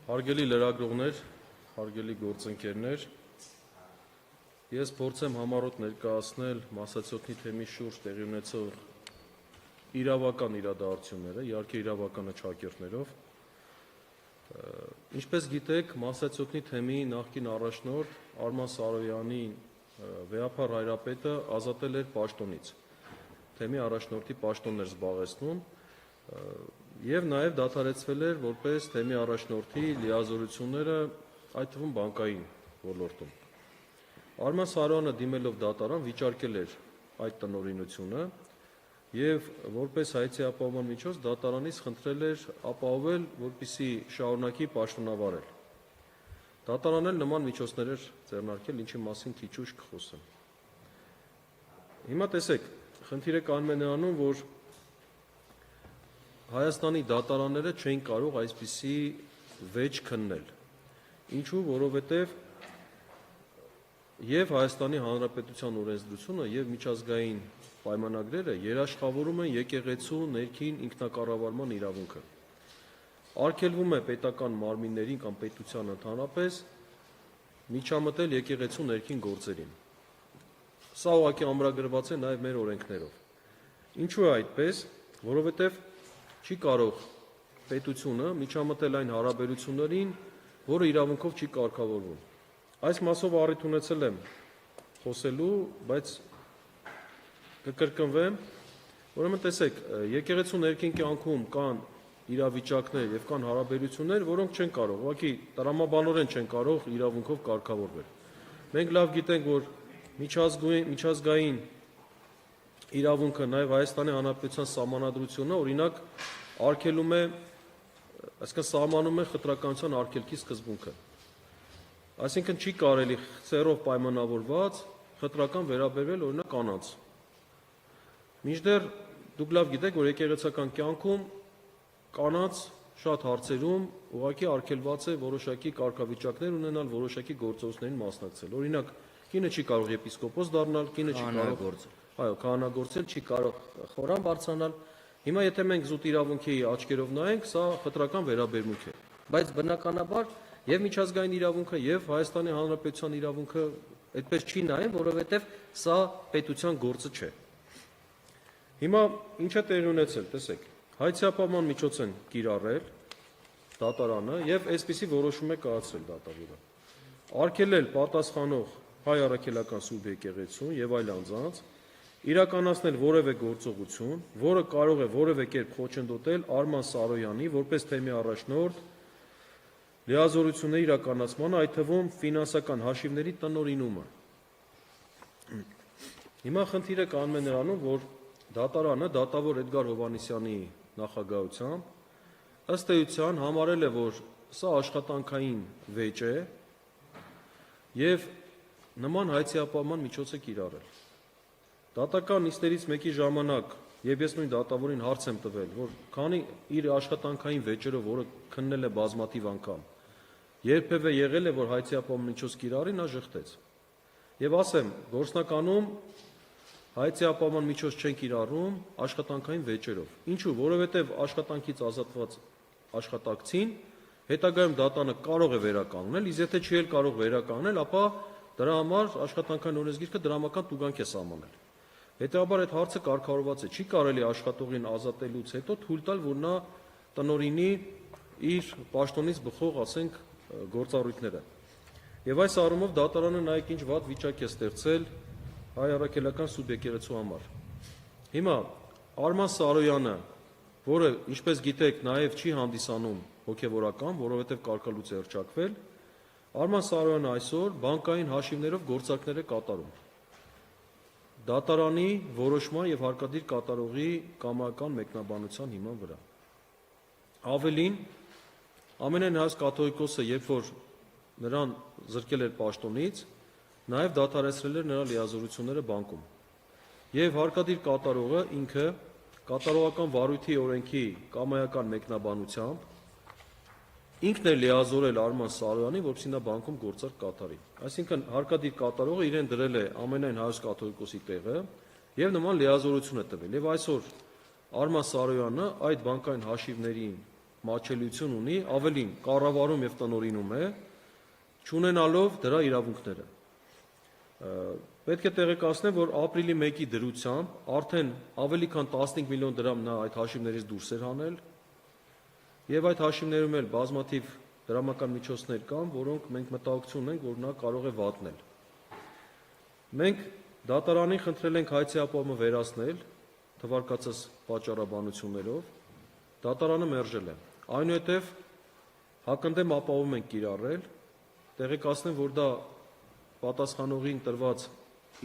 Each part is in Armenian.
Հարգելի լրագրողներ, հարգելի գործընկերներ, ես փորձեմ համառոտ ներկայացնել մասացիոտնի թեմի շուրջ տեղի ունեցող իրավական իրադարձությունները, իհարկե իրավականը չակերտներով։ Ինչպես գիտեք, մասացիոտնի թեմի նախկին առաջնորդ Արման Սարոյանի վեհափառ հայրապետը ազատել էր պաշտոնից, թեմի առաջնորդի պաշտոնն էր զբաղեցնում և նաև դադարեցվել էր որպես թեմի առաջնորդի լիազորությունները, այդ թվում բանկային ոլորտում։ Արման Սարոյանը դիմելով դատարան վիճարկել էր այդ տնօրինությունը և որպես հայցի ապահովման միջոց դատարանից խնդրել էր ապահովել, որպեսզի շարունակի պաշտոնավարել։ Դատարանն էլ նման միջոցներ էր ձեռնարկել, ինչի մասին քիչ ուշ կխոսեմ։ Հիմա տեսեք, խնդիրը կանում է նրանում, որ Հայաստանի դատարանները չեն կարող այսպիսի վեճ քննել։ Ինչու, որովհետև և Հայաստանի Հանրապետության օրենսդրությունը և միջազգային պայմանագրերը երաշխավորում են եկեղեցու ներքին ինքնակառավարման իրավունքը։ Արգելվում է պետական մարմիններին կամ պետության ընդհանրապես միջամտել եկեղեցու ներքին գործերին։ Սա ուղղակի ամրագրված է նաև մեր օրենքներով։ Ինչու է այդպես, որովհետև չի կարող պետությունը միջամտել այն հարաբերություններին, որը իրավունքով չի կարգավորվում։ Այս մասով առիթ ունեցել եմ խոսելու, բայց կկրկնվեմ, ուրեմն տեսեք, եկեղեցու ներքին կյանքում կան իրավիճակներ և կան հարաբերություններ, որոնք չեն կարող, ուղղակի տրամաբանորեն չեն կարող իրավունքով կարգավորվել։ Մենք լավ գիտենք, որ միջազգային իրավունքը, նաև Հայաստանի Հանրապետության Սահմանադրությունը, օրինակ, արգելում է, այսինքն սահմանում է խտրականության արգելքի սկզբունքը։ Այսինքն չի կարելի սեռով պայմանավորված խտրական վերաբերվել օրինակ կանանց։ Մինչդեռ դուք լավ գիտեք, որ եկեղեցական կյանքում կանանց շատ հարցերում ուղղակի արգելված է որոշակի կարգավիճակներ ունենալ, որոշակի գործողություններին մասնակցել։ Օրինակ, կինը չի կարող եպիսկոպոս դառնալ, կինը չի կարող քահանագործել, չի կարող խորան բարձրանալ։ Հիմա եթե մենք զուտ իրավունքի աչքերով նայենք, սա խտրական վերաբերմունք է, բայց բնականաբար և միջազգային իրավունքը, և Հայաստանի Հանրապետության իրավունքը այդպես չի նայում, որովհետև սա պետության գործը չէ։ Հիմա ինչ է տեղի ունեցել, տեսեք, հայցի ապահովման միջոց են կիրառել դատարանը և այսպիսի որոշում է կայացրել դատավորը։ Արգելել պատասխանող Հայ առաքելական Սուրբ եկեղեցուն և այլ անձանց իրականացնել որևէ գործողություն, որը կարող է որևէ կերպ խոչընդոտել Արման Սարոյանի որպես թեմի առաջնորդ լիազորությունների իրականացմանը, այդ թվում ֆինանսական հաշիվների տնօրինումը։ Հիմա խնդիրը կանում է նրանում, որ դատարանը դատավոր Էդգար Հովհաննիսյանի նախագահությամբ ըստ էության համարել է, որ սա աշխատանքային վեճ է և նման հայցի ապահովման միջոց է կիրառել։ Դատական նիստերից մեկի ժամանակ, և ես նույն դատավորին հարց եմ տվել, որ քանի իր աշխատանքային վեճերով, որը քննել է բազմաթիվ անգամ, երբևէ եղել է, որ հայցի ապահովման միջոց կիրառի, նա ժխտեց։ Եվ ասեմ, գործնականում հայցի ապահովման միջոց չեն կիրառում աշխատանքային վեճերով։ Ինչու, որովհետև աշխատանքից ազատված աշխատակցին հետագայում դատանը կարող է վերականգնել, իսկ եթե չի էլ կարող վերականգնել, ապա դրա համար աշխատանքային օրենսգիրքը դրամական տուգանք է սահմանել։ Հետևաբար այդ հարցը կարգավորված է, չի կարելի աշխատողին ազատելուց հետո թույլ տալ, որ նա տնօրինի իր պաշտոնից բխող, ասենք, գործառույթները։ Եվ այս առումով դատարանը նայեք ինչ վատ վիճակ է ստեղծել Հայ առաքելական Սուրբ եկեղեցու համար։ Հիմա Արման Սարոյանը, որը, ինչպես գիտեք, նաև չի հանդիսանում հոգևորական, որովհետև կարգալուց է հռչակվել, Արման Սարոյանը այսօր բանկային հաշիվներով գործարքներ է կատարում դատարանի որոշման և հարկադիր կատարողի կամայական մեկնաբանության հիման վրա։ Ավելին, Ամենայն Հայոց կաթողիկոսը, երբ որ նրան զրկել էր պաշտոնից, նաև դադարեցրել էր նրա լիազորությունները բանկում։ Եվ հարկադիր կատարողը ինքը կատարողական վարույթի օրենքի կամայական մեկնաբանությամբ ինքն է լիազորել Արման Սարոյանին, որպեսզի նա բանկում գործարք կատարի։ Այսինքն հարկադիր կատարողը իրեն դրել է Ամենայն Հայոց կաթողիկոսի տեղը և նման լիազորություն է տվել։ Եվ այսօր Արման Սարոյանը այդ բանկային հաշիվների մատչելիություն ունի, ավելին կառավարում եւ տնօրինում է, չունենալով դրա իրավունքները։ Պետք է տեղեկացնեմ, որ ապրիլի 1-ի դրությամբ արդեն ավելի քան 15 միլիոն դրամ նա այդ հաշիվներից դուրս էր հանել, եւ այդ հաշիվներում էլ բազմաթիվ դրամական միջոցներ կան, որոնք մենք մտահոգություն ունենք, որ նա կարող է վատնել։ Մենք դատարանին խնդրել ենք հայցի ապահովումը վերացնել թվարկածս պատճառաբանություններով, դատարանը մերժել է։ Այնուհետև հակընդդեմ ապահովում ենք կիրառել, տեղեկացնեմ, որ դա պատասխանողին տրված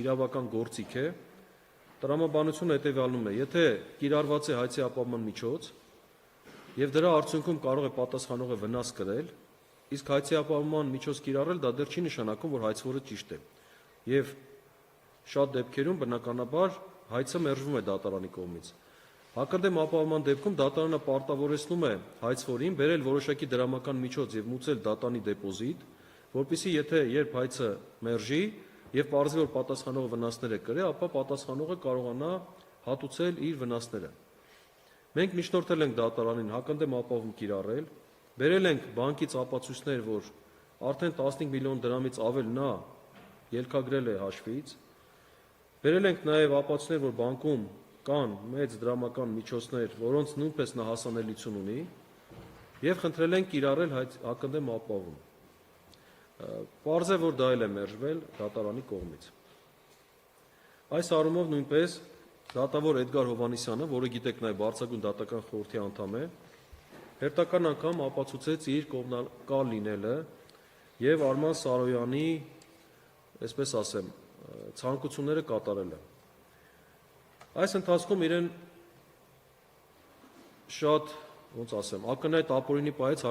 իրավական գործիք է, տրամաբանությունը հետևյալն է, եթե կիրառված է հայցի ապահովման միջոց, եւ դրա արդյունքում կարող է պատասխանողը վնաս կրել, իսկ հայցի ապահովման միջոց կիրառել դա դեռ չի նշանակում, որ հայցվորը ճիշտ է։ Եվ շատ դեպքերում բնականաբար հայցը մերժվում է դատարանի կողմից։ Հակընդդեմ ապահովման դեպքում դատարանը պարտավորեցնում է հայցվորին բերել որոշակի դրամական միջոց եւ մուծել դատանի դեպոզիտ, որպեսզի եթե երբ հայցը մերժի եւ պարզվի, որ պատասխանողը վնասներ է կրել, ապա պատասխանողը կարողանա հատուցել իր վնասները։ Մենք միջնորդել ենք դատարանին հակընդդեմ ապահովում կիրառել, բերել ենք բանկից ապացույցներ, որ արդեն 15 միլիոն դրամից ավել նա ելքագրել է հաշվից, բերել ենք նաև ապացույցներ, որ բանկում կան մեծ դրամական միջոցներ, որոնց նույնպես նա հասանելիություն ունի, եւ խնդրել ենք կիրառել հակընդդեմ ապահովում։ Պարզ է, որ դա էլ է մերժվել դատարանի կողմից։ Այս առումով նույնպես դատավոր Էդգար Հովհաննիսյանը, որը գիտեք նաև Բարձրագույն դատական խորհրդի անդամ է, հերթական անգամ ապացուցեց իր կողմնակալ լինելը եւ Արման Սարոյանի, այսպես ասեմ, ցանկությունները կատարելը։ Այս ընթացքում իրեն շատ, ոնց ասեմ, ակնհայտ ապօրինի պահեց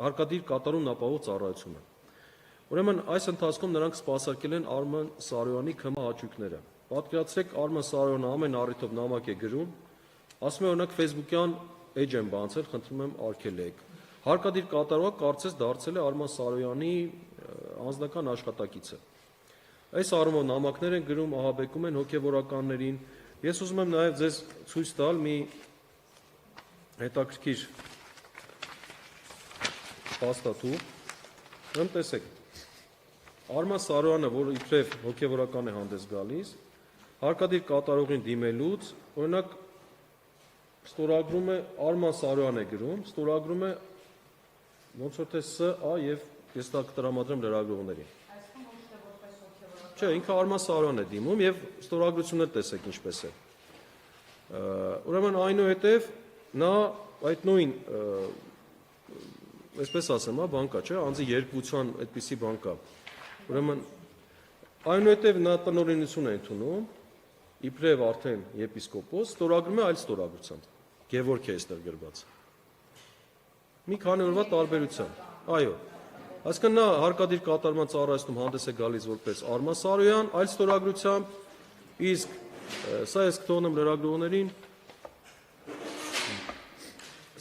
հարկադիր կատարումն ապահով ծառայությունը։ Ուրեմն այս ընթացքում նրանք սպասարկել են Արման Սարոյանի ՔՄ հաճույքները։ Պատկերացրեք, Արման Սարոյանը ամեն առիթով նամակ է գրում, ասում է օրինակ Facebook-յան էջ եմ բանցել, խնդրում եմ արգելեք։ Հարկադիր կատարողը կարծես դարձել է Արման Սարոյանի անձնական աշխատակիցը։ Այս առումով նամակներ են գրում, ահաբեկում են հոգևորականներին։ Ես ուզում եմ նաև ձեզ ցույց տալ մի հետաքրքիր փաստաթուղթ։ Ուրեմն տեսեք, Արման Սարոյանը, որը իբրև հոգևորական է հանդես գալիս, հարկադիր կատարողին դիմելուց, օրինակ ստորագրում է Արման Սարոյան է գրում, ստորագրում է ոնց որ թե ՍԱ եւ ես դա կտրամադրեմ լրագրողներին։ Չէ, ինքը Արման Սարոյան է դիմում եւ ստորագրությունները տեսեք ինչպես է։ Ուրեմն այնուհետև նա այդ նույն այսպես ասեմ, բան կա, չէ, անձի երկվության այդպիսի բան կա։ Ուրեմն այնուհետև նա տնօրինություն է ընդունում, իբրև արդեն եպիսկոպոս, ստորագրում է այլ ստորագրությամբ։ Գևորգ է այստեղ գրված։ Մի քանի օրվա տարբերությամբ։ Այո։ Այսինքն նա հարկադիր կատարման ծառայությունում հանդես է գալիս որպես Արման Սարոյան, այլ ստորագրությամբ, իսկ սա ես կթողնեմ լրագրողներին։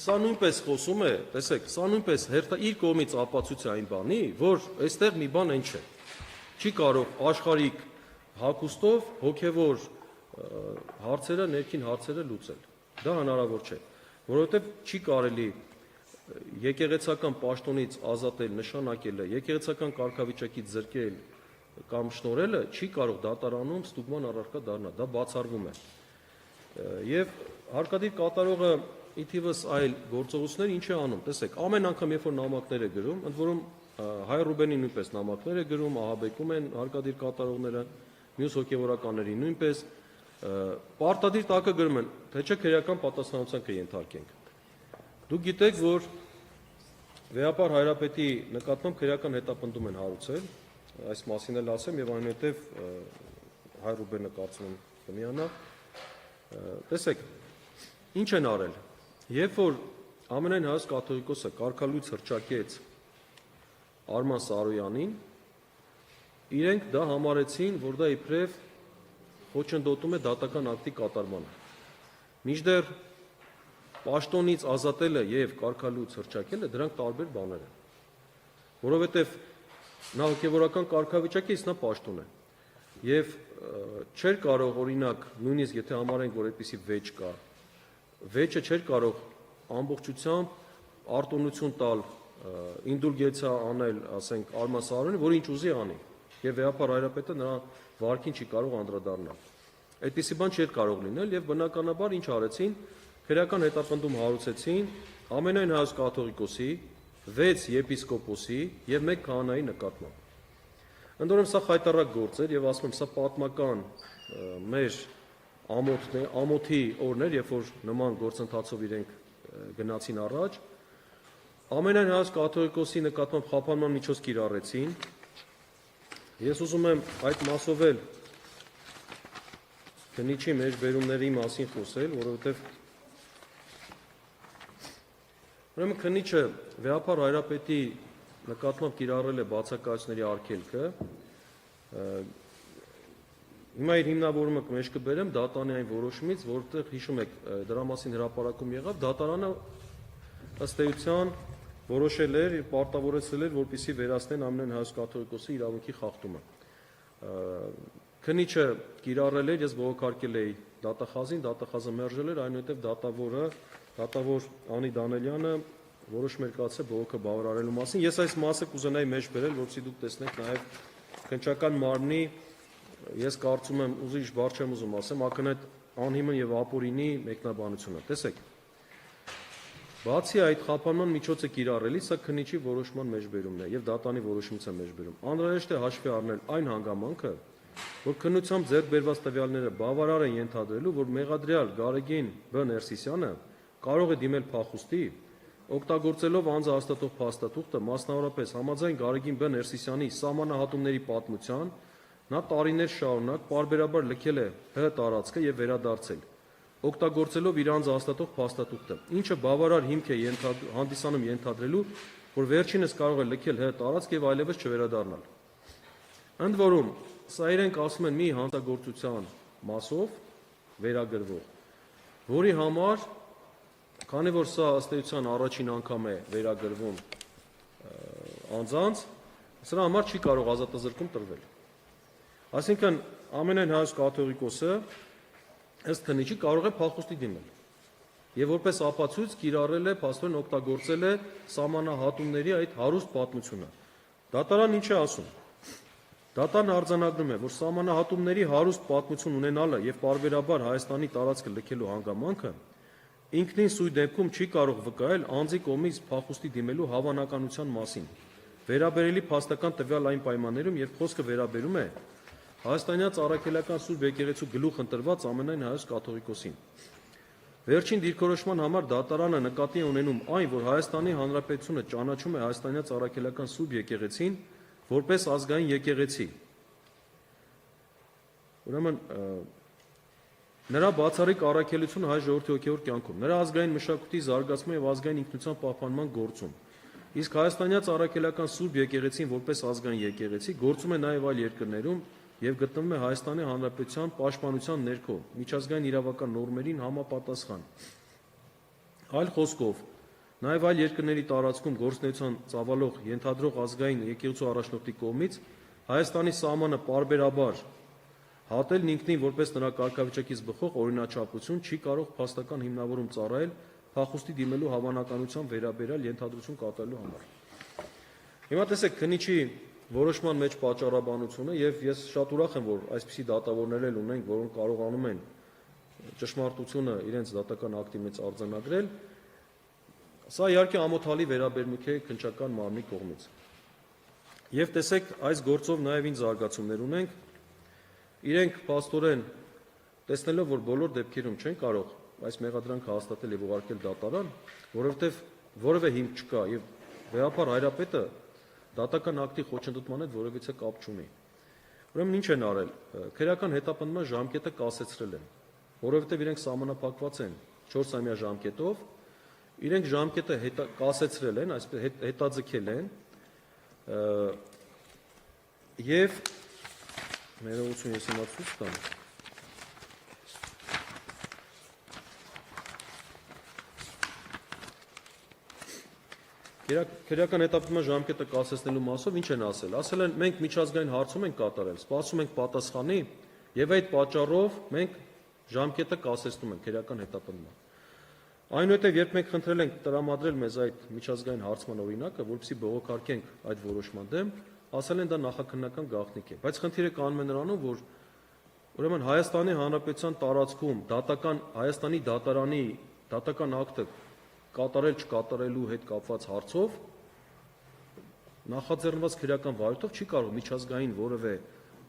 Սա նույնպես խոսում է, տեսեք, սա նույնպես իր կողմից ապացույց է այն բանի, որ այստեղ մի բան այն չէ։ Չի կարող աշխարհիկ հագուստով հոգևոր հարցերը, ներքին հարցերը լուծել։ Դա հնարավոր չէ, որովհետև չի կարելի եկեղեցական պաշտոնից ազատել, նշանակելը, եկեղեցական կարգավիճակից զրկել կամ շնորհելը չի կարող դատարանում ստուգման առարկա դառնալ, դա բացառվում է։ Եվ հարկադիր կատարողը ի թիվս այլ գործողություններ ինչ է անում, տեսեք, ամեն անգամ երբ որ նամակներ է գրում, ընդ որում Հայ Ռուբենի նույնպես նամակներ է գրում, ահաբեկում են հարկադիր կատարողները, մյուս հոգևորականների նույնպես պարտադիր տակը գրում են, թե չէ քրեական պատասխանատվության կենթարկենք։ Դուք գիտեք, որ Վեհապար Հայրապետի նկատմամբ քրեական հետապնդում են հարուցել, այս մասին էլ ասեմ եւ այնուհետեւ Հայ Ռուբենը կարծում եմ կմիանա։ Տեսեք, ինչ են արել։ Երբ որ ամենայն հայոց կաթողիկոսը կարգալույց հռչակեց Արման Սարոյանին, իրենք դա համարեցին, որ դա իբրև խոչընդոտում է դատական ակտի կատարմանը։ Մինչդեռ պաշտոնից ազատելը եւ կարգալույց հռչակելը դրանք տարբեր բաներ են։ Որովհետեւ նա հոգեվորական կարգավիճակից նա պաշտոն է։ Եվ չէր կարող օրինակ նույնիսկ եթե համարենք, որ այդպիսի վեճ կա, վեճը չէր կարող ամբողջությամբ արտոնություն տալ, ինդուլգենցիա անել, ասենք, Արման Սարոյանին, որ ինչ ուզի անի, եւ վեհապար հայրապետը նրա վարքին չի կարող անդրադառնալ։ Այդպիսի բան չէր կարող լինել եւ բնականաբար ինչ արեցին, քրեական հետապնդում հարուցեցին ամենայն հայոց կաթողիկոսի, 6 եպիսկոպոսի եւ 1 քահանայի նկատմամբ։ Ընդորում սա խայտառակ գործ էր եւ ասում եմ, սա պատմական մեր ամոթի օրներ, երբ որ նման գործընթացով իրենք գնացին առաջ, ամենայն հայոց կաթողիկոսի նկատմամբ խափանման միջոց կիրառեցին։ Ես ուզում եմ այդ մասով էլ քննիչի մեջբերումների մասին խոսել, որովհետև ուրեմն քննիչը վեհապար հայրապետի նկատմամբ կիրառել է բացակայությունների արգելքը։ Հիմա իր հիմնավորումը մեջ կբերեմ դատարանի այն որոշումից, որտեղ հիշում եք դրա մասին հրապարակում եղավ, դատարանը ըստ էության որոշել էր եւ պարտավորեցրել էր, որպեսզի վերացնեն ամենայն հայոց կաթողիկոսի իրավունքի խախտումը։ Քննիչը կիրառել էր, ես բողոքարկել էի դատախազին, դատախազը մերժել էր, այնուհետև դատավոր Անի Դանելյանը որոշում էր կայացրել բողոքը բավարարելու մասին։ Ես այս մասը կուզենայի մեջ բերել, որպեսզի դուք տեսնեք նաև քննչական մարմնի, ես կարծում եմ ուզիչ բառ չեմ ուզում ասեմ, ակնհայտ անհիմն եւ ապօրինի մեկնաբանությունը։ Տեսեք, բացի այդ խափանման միջոցը կիրառելիս, սա քննիչի որոշման մեջբերումն է եւ դատանի որոշումից է մեջբերում։ Անհրաժեշտ է հաշվի առնել այն հանգամանքը, որ քննությամբ ձեռք բերված տվյալները բավարար են ենթադրելու, որ մեղադրյալ Գարեգին Բ. Ներսիսյանը կարող է դիմել փախուստի, օգտագործելով անձը հաստատող փաստաթուղթը, մասնավորապես համաձայն Գարեգին Բ. Ներսիսյանի սահմանահատումների պատմության, նա տարիներ շարունակ պարբերաբար լքել է ՀՀ տարածքը եւ վերադարձել, օգտագործելով իր անձը հաստատող փաստաթուղթը, ինչը բավարար հիմք է հանդիսանում ենթադրելու, որ վերջինս կարող է լքել ՀՀ տարածք եւ այլևս չվերադառնալ։ Ընդ որում, սա իրենք ասում են մի հանցագործության մասով վերագրվող, որի համար, քանի որ սա ըստ էության առաջին անգամ է վերագրվում անձանց, սրա համար չի կարող ազատազրկում տրվել։ Այսինքն ամենայն հայոց կաթողիկոսը ըստ քննիչի կարող է փախուստի դիմել եւ որպես ապացույց կիրառել է, փաստորեն օգտագործել է սահմանահատումների այդ հարուստ պատմությունը։ Դատարանն ինչ է ասում։ Դատարանն արձանագրում է, որ սահմանահատումների հարուստ պատմություն ունենալը եւ պարբերաբար Հայաստանի տարածքը լքելու հանգամանքը ինքնին սույն դեպքում չի կարող վկայել անձի կողմից փախուստի դիմելու հավանականության մասին։ Վերաբերելի փաստական տվյալ այն պայմաններում, երբ խոսքը վերաբերում է Հայաստանյան Առաքելական Սուրբ Եկեղեցու գլուխ ընտրված ամենայն հայոց կաթողիկոսին։ Վերջին դիրքորոշման համար դատարանը նկատի է ունենում այն, որ Հայաստանի Հանրապետությունը ճանաչում է Հայաստանյան Առաքելական Սուրբ Եկեղեցին որպես ազգային եկեղեցի։ Ուրեմն նրա բացառիկ առաքելությունը հայ ժողովրդի հոգևոր կյանքում, նրա ազգային մշակույթի զարգացման եւ ազգային ինքնության պահպանման գործում, իսկ Հայաստանյան Առաքելական Սուրբ Եկեղեցին որպես ազգային եկեղեցի գործում է նաեւ այլ երկրներում եւ գտնվում է Հայաստանի Հանրապետության պաշտպանության ներքո միջազգային իրավական նորմերին համապատասխան։ Այլ խոսքով, նաեւ այլ երկրների տարածքում գործունեության ծավալող ենթադրող ազգային եկեղեցու առաջնորդի կողմից Հայաստանի սահմանը պարբերաբար հատելն ինքնին որպես նրա կարգավիճակից բխող օրինաչափություն չի կարող փաստական հիմնավորում ծառայել փախուստի դիմելու հավանականության վերաբերյալ ենթադրություն կատարելու համար։ Հիմա տեսեք քննիչի որոշման մեջ պատճառաբանությունը եւ ես շատ ուրախ եմ, որ այսպիսի դատավորներ էլ ունենք, որոնք կարողանում են ճշմարտությունը իրենց դատական ակտի մեջ արձանագրել։ Սա իհարկե ամոթալի վերաբերմունք է քննչական մարմնի կողմից։ Եվ տեսեք, այս գործով նաեւ ինչ զարգացումներ ունենք։ Իրենք փաստորեն տեսնելով, որ բոլոր դեպքերում չեն կարող այս մեղադրանքը հաստատել եւ ուղարկել դատարան, որովհետեւ որևէ հիմք չկա եւ վեհապար հայրապետը դատական ակտի խոչընդոտման հետ որևիցե կապ չունի։ Ուրեմն ինչ են արել։ Քրեական հետապնդման ժամկետը կասեցրել են, որովհետեւ իրենք սահմանափակված են 4-ամյա ժամկետով, իրենք ժամկետը կասեցրել են, այսպես հետաձգել են եւ ներողություն ես հիմա ցույց տամ։ Քրեական հետապնդման ժամկետը կասեցնելու մասով ինչ են ասել։ Ասել են մենք միջազգային հարցում ենք կատարել, սպասում ենք պատասխանի եւ այդ պատճառով մենք ժամկետը կասեցնում ենք քրեական հետապնդման։ Այնուհետև, երբ մենք խնդրել ենք տրամադրել մեզ այդ միջազգային հարցման օրինակը, որպեսզի բողոքարկենք այդ որոշման դեմ, ասել են դա նախաքննական գաղտնիք է, բայց խնդիրը կանում է նրանում, որ ուրեմն Հայաստանի Հանրապետության տարածքում Հայաստանի դատարանի դատական ակտը կատարել չկատարելու հետ կապված հարցով նախաձեռնված քրեական վարույթով չի կարող միջազգային որևէ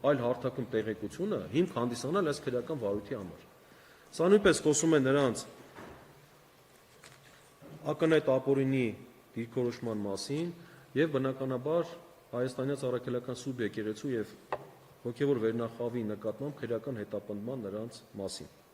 այլ հարթակում տեղեկությունը հիմք հանդիսանալ այս քրեական վարույթի համար։ Սա նույնպես խոսում է նրանց ակնհայտ ապօրինի դիրքորոշման մասին եւ բնականաբար հայաստանյան առաքելական սուրբ եկեղեցու եւ հոգեվոր վերնախավի նկատմամբ քրեական հետապնդման նրանց մասին։